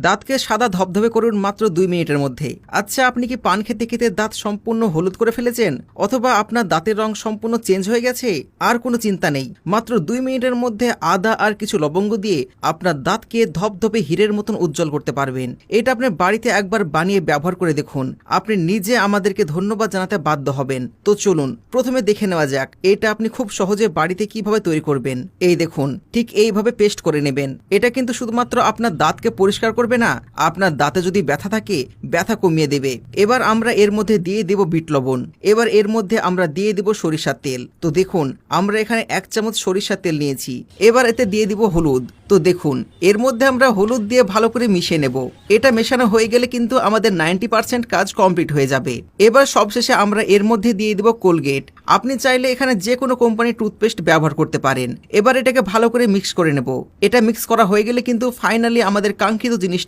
দাঁতকে সাদা ধবধবে করুন মাত্র 2 মিনিটের মধ্যে। আচ্ছা, আপনি কি পান খেতে খেতে দাঁত সম্পূর্ণ হলুদ করে ফেলেছেন, অথবা আপনার দাঁতের রং সম্পূর্ণ চেঞ্জ হয়ে গেছে? আর কোনো চিন্তা নেই, মাত্র 2 মিনিটের মধ্যে আদা আর কিছু লবঙ্গ দিয়ে আপনার দাঁতকে ধবধবে হীরের মতন উজ্জ্বল করতে পারবেন। এটা আপনি বাড়িতে একবার বানিয়ে ব্যবহার করে দেখুন, আপনি নিজে আমাদেরকে ধন্যবাদ জানাতে বাধ্য হবেন। তো চলুন প্রথমে দেখে নেওয়া যাক এটা আপনি খুব সহজে বাড়িতে কিভাবে তৈরি করবেন। এই দেখুন, ঠিক এইভাবে পেস্ট করে নেবেন। এটা কিন্তু শুধুমাত্র আপনার দাঁতকে পরিষ্কার করবে না, আপনার দাঁতে যদি ব্যথা থাকে ব্যথা কমিয়ে দেবে। এবার আমরা এর মধ্যে দিয়ে দেব বিট লবণ। এবার এর মধ্যে আমরা দিয়ে দেব সরিষার তেল। তো দেখুন, আমরা এখানে 1 চামচ সরিষার তেল নিয়েছি। এবার এতে দিয়ে দিব হলুদ। তো দেখুন, এর মধ্যে আমরা হলুদ দিয়ে ভালো করে মিশিয়ে নেব। এটা মেশানো হয়ে গেলে কিন্তু আমাদের 90% কাজ কমপ্লিট হয়ে যাবে। এবার সবশেষে আমরা এর মধ্যে দিয়ে দিব কোলগেট। আপনি চাইলে এখানে যে কোনো কোম্পানির টুথপেস্ট ব্যবহার করতে পারেন। এবার এটাকে ভালো করে মিক্স করে নেব। এটা মিক্স করা হয়ে গেলে কিন্তু ফাইনালি আমাদের কাঙ্ক্ষিত জিনিসটা